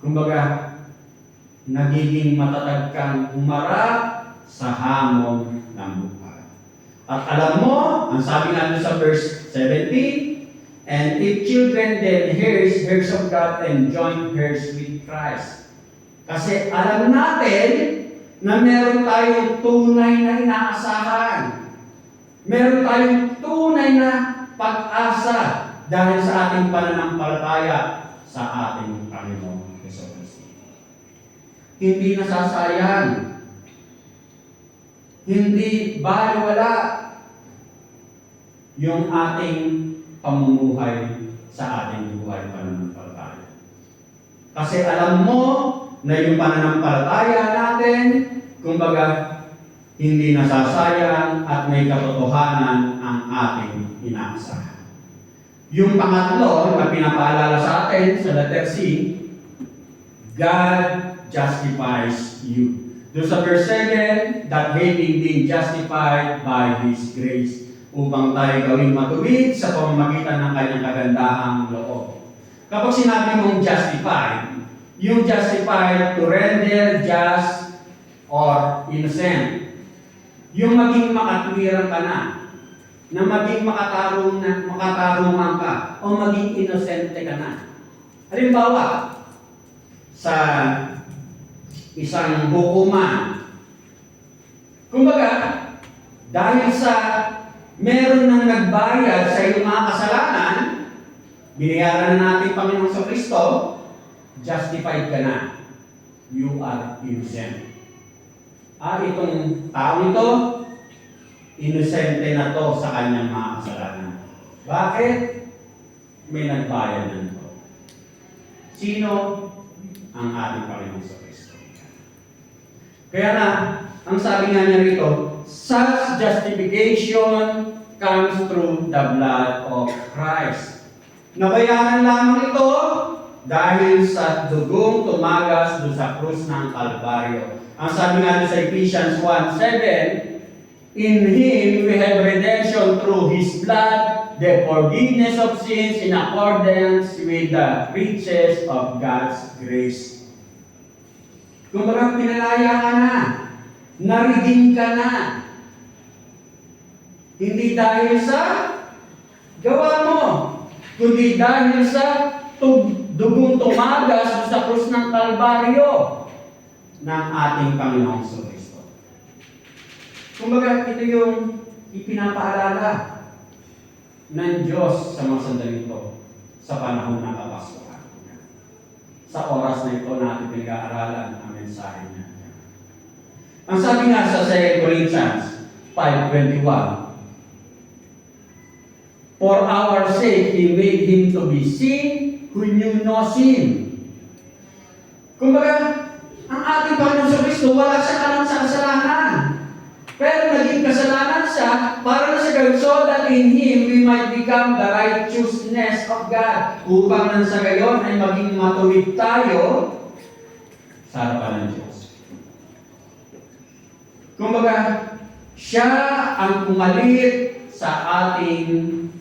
Kumbaga, nagiging matatag kang humarap sa hamon ng buhay. At alam mo, ang sabi nga doon sa verse 17, and if children, then heirs of God, and joint heirs with Christ. Kasi alam natin na meron tayong tunay na inaasahan. Meron tayong tunay na pag-asa dahil sa ating pananampalataya sa ating Panginoon Hesus. Hindi nasasayang. Hindi baliwala yung ating pamumuhay sa ating buhay pananampalataya. Kasi alam mo na yung pananampalataya natin, kumbaga, hindi nasasayang at may katotohanan ang ating inaasahan. Yung pangatlo na pinapaalala sa atin sa letter C, God justifies you. Doon sa verse 7, that having been justified by His grace, upang tayo gawing matuwid sa pamamagitan ng kanyang kagandahang loob. Kapag sinabi mong justified, yung justified to render just or innocent. Yung maging makatwiran ka na maging makatarungan ka, o maging inosente ka na. Halimbawa, sa isang hukuman, kumbaga, dahil sa meron nang nagbayad sa iyong mga kasalanan, binayaran na natin Panginoon sa Kristo, justified ka na. You are innocent. Itong taong ito, inosente na to sa kanyang mga kasalanan. Bakit? May nagbayad na ito. Sino? Ang ating Panginoon sa Kristo. Kaya na, ang sabi nga niya rito, such justification comes through the blood of Christ. Nabayaran lamang ito dahil sa dugong tumagas doon sa krus ng Kalbaryo. Ang sabi nga doon sa Ephesians 1:7, in Him we have redemption through His blood, the forgiveness of sins in accordance with the riches of God's grace. Kumbaga, pinalaya ka na. Naridim ka na. Hindi dahil sa gawa mo, kundi dahil sa dugong tumagas sa krus ng Kalbaryo ng ating Panginoong Kristo. Kumbaga, ito yung ipinapaalala ng Diyos sa mga sandaling ito sa panahon ng Kapaskuhan. Sa oras na ito natin pinag-aaralan ang mensahe niya. Ang sabi nga sa 2 Corinthians 5:21, for our sake, He made Him to be sin who knew no sin. Kumbaga, ang ating Panginoon sa Kristo, wala siya kalang sa kasalanan. Pero naging kasalanan siya para na sa gayon, so that in Him we might become the righteousness of God. Upang nang sa gayon ay maging matuwid tayo sa harapan ng Diyos. Kumbaga, siya ang pumalit sa ating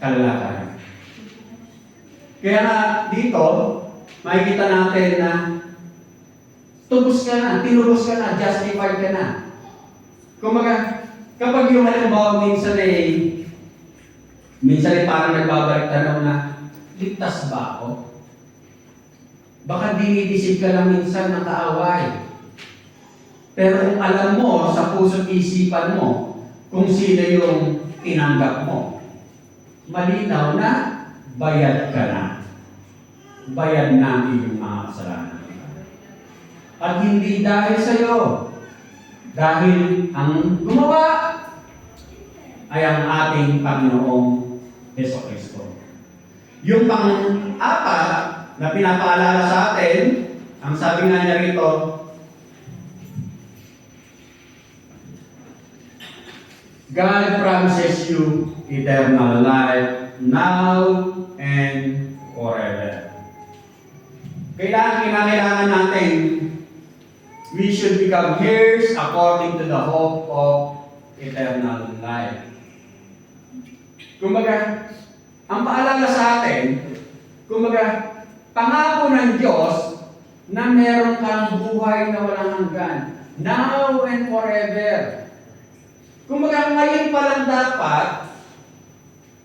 kalagayan. Kaya na dito, makikita natin na tubos ka na, tinubos ka na, justified ka na. Kumbaga, kapag yung halimbawa minsan ay parang nagbabalik tanaw na, ligtas ba ako? Baka dinidisip ka lang minsan ng kaaway. Pero kung alam mo sa puso't isipan mo kung sino yung tinanggap mo, malinaw na bayad ka na. Bayad na ang iyong mga kasalanan. At hindi dahil sa iyo, dahil ang gumawa ay ang ating Panginoong Jesucristo. Yung pang-apat na pinapaalala sa atin, ang sabi nga niya rito, God promises you eternal life now and forever. Kailangan natin, we should become heirs according to the hope of eternal life. Kumbaga, ang paalala sa atin, kumbaga, pangako ng Diyos na meron kang buhay na walang hanggan, now and forever. Kumbaga, ngayon pa lang dapat,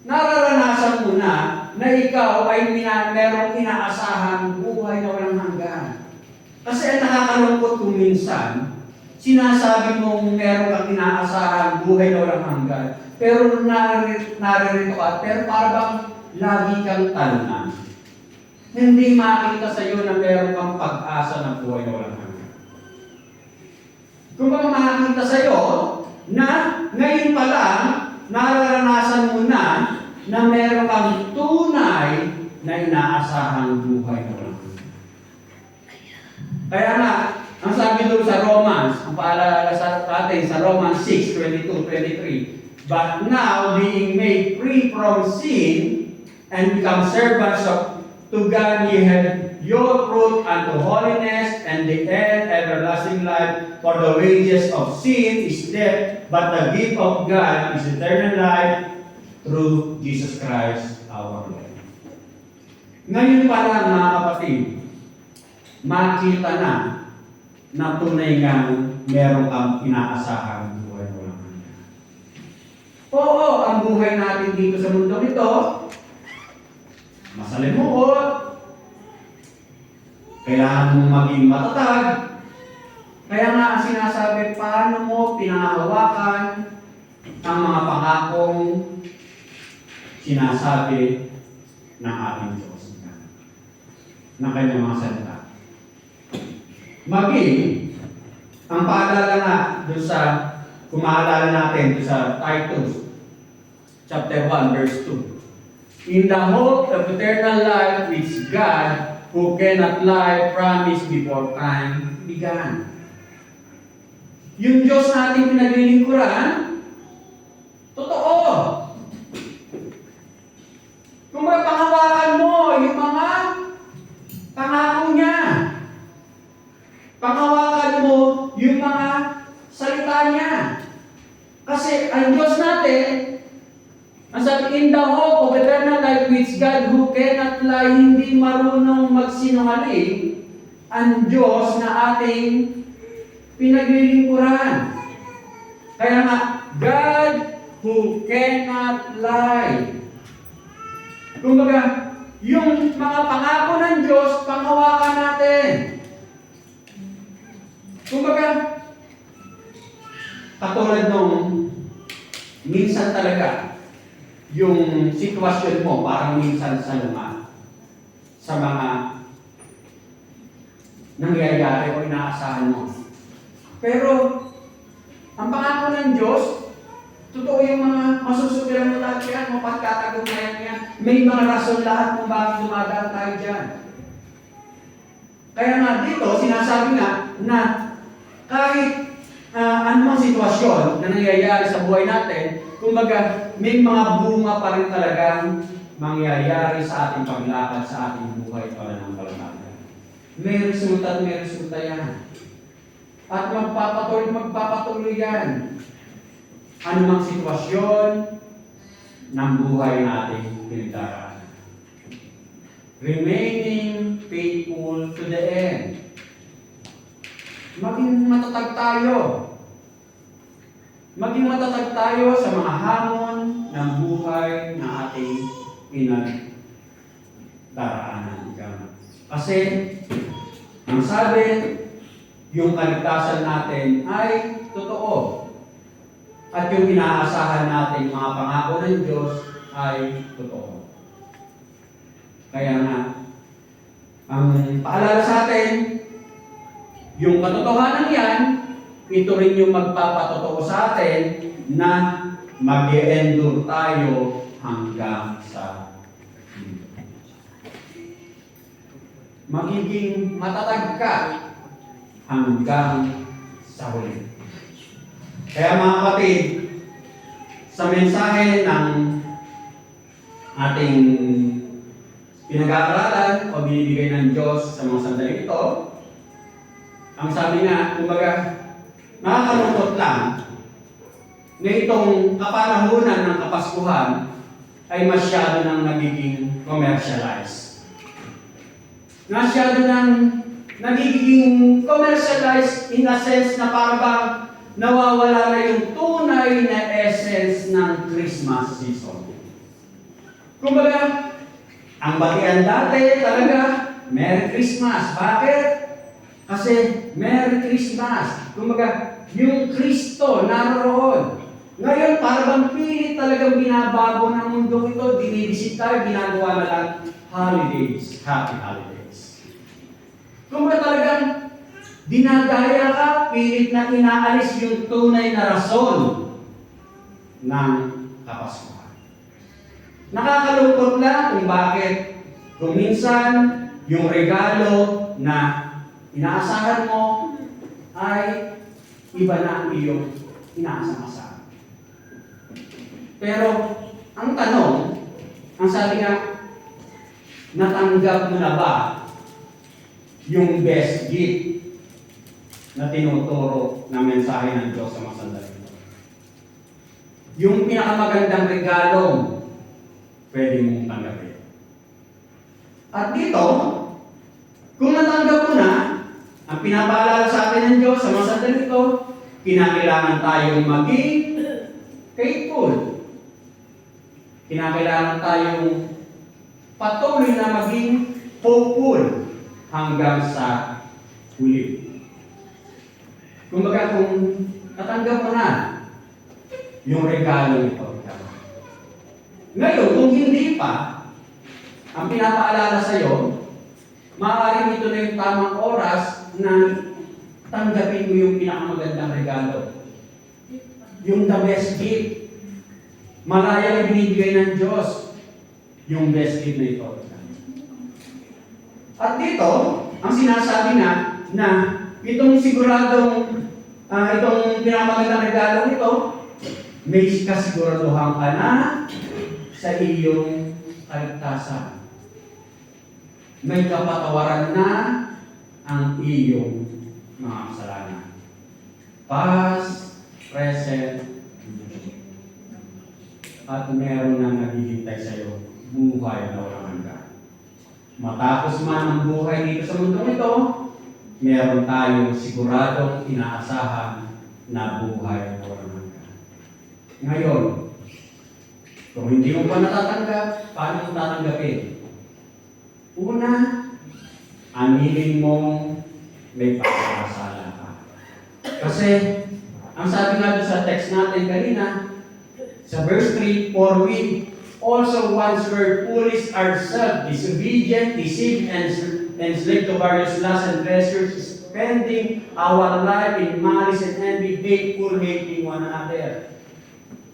nararanasan mo na ikaw ay merong inaasahan buhay na walang hanggan. Kasi ang nakakalungkot kung minsan, sinasabi mong meron kang inaasahan buhay na walang hanggan, pero naririto ka, pero parang lagi kang talunan. Hindi makita sa iyo na meron kang pag-asa ng buhay na walang hanggan. Kung baka makikita sa iyo na ngayon pa lang, nararanasan mo na meron kang tunay na inaasahang buhay na walang hanggan. Kaya nga, ang sabi doon sa Romans, ang paalala sa atin sa Romans 6:22-23, but now being made free from sin and become servants to God, ye have your fruit unto holiness, and the end everlasting life. For the wages of sin is death, but the gift of God is eternal life through Jesus Christ our Lord. Ngayon pa lang mga kapatid, makita na tunay nga meron kang inaasahang buhay na walang hanggan. Oo, ang buhay natin dito sa mundo ito, masalimuot, kailangan mong maging matatag. Kaya nga ang sinasabi, paano mo pinahawakan ang mga pangakong sinasabi ng ating Diyos ng kanyang mga salita. Maging, ang paalala nga doon sa, kung maalala natin doon sa Titus, chapter 1, verse 2. In the hope of eternal life which God, who cannot lie, promised before time began. Yung Diyos natin pinaglilingkuran, totoo. Kung mapahawakan mo yung mga pangako niya, panghawakan mo yung mga salita niya. Kasi ang Diyos natin, ang sabi, in the hope of eternal life which God who cannot lie, hindi marunong magsinungaling, ang Diyos na ating pinaglilingkuran. Kaya nga, God who cannot lie. Kumbaga, yung mga pangako ng Diyos, panghawakan natin. Kumbaga, katulad nung minsan talaga, yung sitwasyon mo parang minsan salungat sa mga nangyayari o inaasahan mo. Pero, ang pangako ng Diyos, totoo yung mga masusubiran mo lahat yan, mapagkatagumpayan yan. May mga rason lahat kung bakit dumadaan tayo dyan. Kaya nga dito, sinasabi nga na kahit anumang sitwasyon na nangyayari sa buhay natin, kumbaga, may mga bunga pa rin talagang mangyayari sa ating paglakad, sa ating buhay pananampalataya. May resulta yan. At magpapatuloy yan. Anumang sitwasyon ng buhay natin pinagdaraanan. Remaining faithful to the end. Maging matatag tayo. Maging matatag tayo sa mga hamon ng buhay na ating pinagdaraanan. Kasi, ang sabi, yung kaligtasan natin ay totoo. At yung inaasahan natin mga pangako ng Diyos ay totoo. Kaya nga, ang paalala sa atin, yung katotohanan yan, ito rin yung magpapatotoo sa atin na mag-e-endure tayo hanggang sa magiging matatag ka hanggang sa huli. Kaya mga kapatid, sa mensahe ng ating pinag-aaralan o binibigay ng Diyos sa mga sandali ito, ang sabi nga, kumbaga, nakakalungkot lang na itong kapanahunan ng Kapaskuhan ay masyado nang nagiging commercialized. Masyado nang nagiging commercialized in a sense na parang nawawala na yung tunay na essence ng Christmas season. Kumbaga, ang batian dati talaga, Merry Christmas. Bakit? Kasi Merry Christmas. Kumbaga, yung Kristo naroon. Ngayon, parang pilit talagang binabago ng mundo ito. Dinidisit tayo, ginagawa na lang holidays. Happy holidays. Kumbaga talagang dinadaya ka, pilit na inaalis yung tunay na rason ng Kapaskuhan. Nakakalungkot lang kung bakit kung minsan yung regalo na inaasahan mo ay iba na ang iyong inaasang-asahan. Pero ang tanong, ang sabi nga, natanggap mo na ba yung best gift na tinuturo ng mensahe ng Diyos sa mga sandali ito? Yung pinakamagandang regalo, pwede mong tanggapin. At dito, kung natanggap mo na, ang pinapaalala sa atin ng Diyos sa mga sandali ito, kinakailangan tayong maging faithful. Kinakailangan tayong patuloy na maging hopeful hanggang sa huli. Kumbaga kung natanggap mo na yung regalo nito. Ngayon, kung hindi pa, ang pinapaalala sa iyo, maaaring ito na yung tamang oras na tanggapin mo yung pinakamagandang regalo. Yung the best gift. Malaya ay binibigay ng Diyos yung best gift na ito. At dito, ang sinasabi nga na itong siguradong, itong pinakamagandang regalo nito, may kasiguraduhan ka na sa iyong kaligtasan. May kapatawaran na ang iyong mga kasalanan. Past, present, at meron na naghihintay sa iyo buhay na walang hanggan. Matapos man ang buhay dito sa mundo ito, meron tayong siguradong inaasahan na buhay na walang hanggan. Ngayon, kung hindi mo pa natatanggap, paano mo tatanggapin? Una, aminin mong may pagkakasala ka. Kasi, ang sabi nga doon sa text natin kanina, sa verse 3, for we also once were foolish ourselves, disobedient, deceived, and enslaved to various lusts and pleasures, spending our life in malice and envy, hateful, hating one another.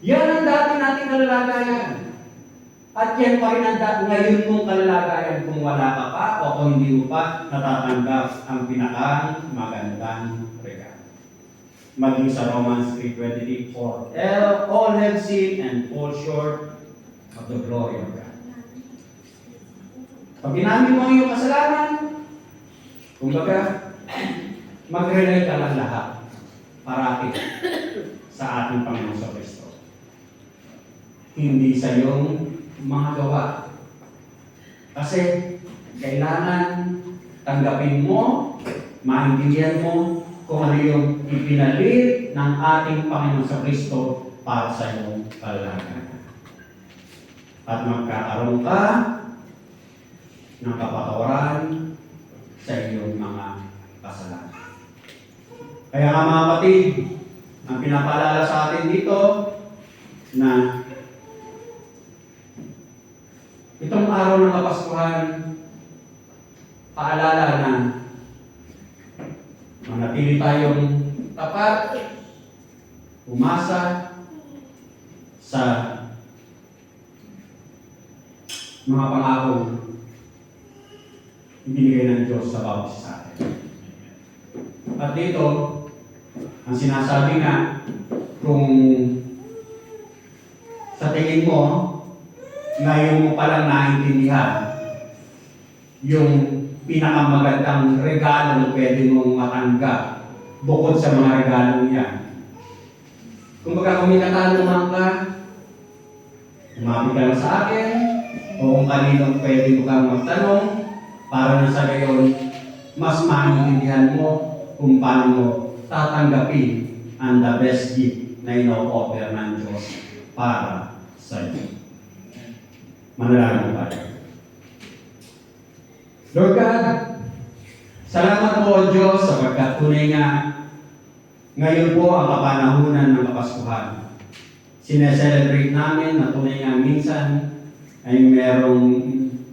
Yan ang dati nating kalalagayan. At yan pa rin ang ngayon mong kalalagayan kung wala ka pa o kung hindi mo pa natatanggap ang pinakang magandang regalo. Maging sa Romans 3:23, for all have sinned and fall short of the glory of God. Pag inamin mo ang iyong kasalanan, kumbaga, mag-relate ka lang lahat parati sa ating Panginoon sa Kristo. Hindi sa iyong mga gawa. Kasi kailangan tanggapin mo, maintindihan mo kung ano yung ipinalit ng ating Panginoon sa Kristo para sa iyong kalagayan. At magkakaroon ka ng kapatawaran sa iyong mga kasalanan. Kaya nga mga kapatid, ang pinapaalala sa atin dito na itong araw ng Kapaskuhan, paalala na manatili tayong tapat, umasa sa mga pangakong ibinigay ng Diyos sa bawat isa sa atin. At dito, ang sinasabi nga, kung sa tingin mo, ngayon mo palang naintindihan yung pinakamagandang regalo na pwede mong matanggap bukod sa mga regalo yan. Kung baga kung may katanungan ka, umapit ka lang sa akin, o kung kaninong pwede mo kang magtanong, para na sa gayon, mas maintindihan mo kung paano mo tatanggapin ang the best gift na ino-offer ng Diyos para sa iyo. Manalangin tayo. Lord God, salamat po o Diyos sapagkat tunay nga ngayon po ang kapanahunan ng Kapaskuhan. Sineselebrate namin na tunay nga minsan ay merong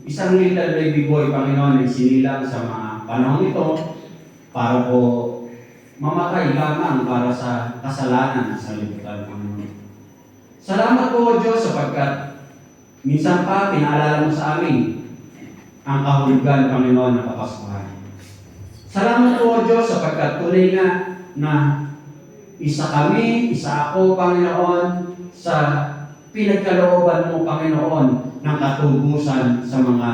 isang little baby boy, Panginoon, na sinilang sa mga panahon ito para po mamatay lamang para sa kasalanan sa liputan, Panginoon. Salamat po o Diyos sapagkat minsan pa pinaalala mo sa amin ang kahulugan, Panginoon, ng Kapaskuhan. Salamat po o Diyos sapagkat tunay nga na isa kami, isa ako, Panginoon, sa pinagkalooban mo, Panginoon, ng katubusan sa mga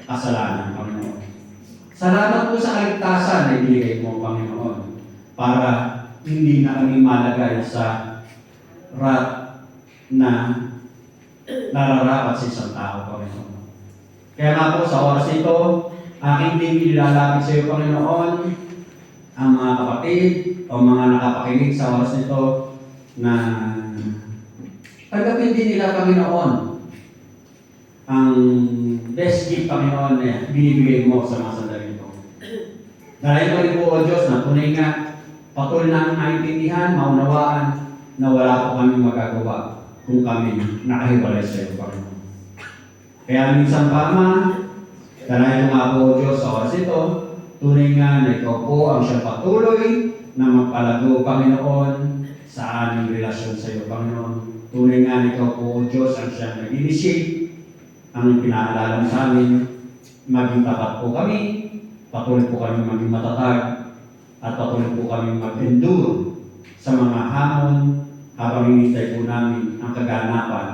kasalanan, Panginoon. Salamat po sa kaligtasan na ibigay mo, Panginoon, para hindi na kami malagay sa rat na nararapat sa isang tao, Panginoon. Kaya nga po sa oras ito, aking nilalapit sa iyo, Panginoon, ang mga kapatid o mga nakapakinig sa oras nito na tanggapin din nila, Panginoon, ang best gift, Panginoon, na binibigay mo sa mga sandali ito. Dahil pa rin po, O Diyos, na tunay nga patuloy na maintindihan, maunawaan na wala po kami magagawa kung kami nakahiwalay sa iyo, Panginoon. Kaya minsan pa, Ama, dahil nga po, O Diyos, sa oras ito, tunay nga na ikaw po ang siyang patuloy na magpalago, Panginoon, sa aming relasyon sa iyo, Panginoon. Tunay nga na ikaw po, O Diyos, ang siyang nag-initiate, ang pinaalala mo sa amin, maging tapat po kami, patuloy po kami maging matatag, at patuloy po kami mag-endure sa mga hamon habang hinihintay po namin ang kaganapan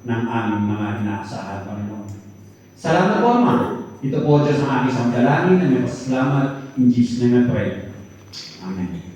ng aming mga inaasahan, Panginoon. Salamat po, Ama. Ito po, Diyos, ang aking samdalangin na may pasalamat. In Jesus' name I pray. Amen.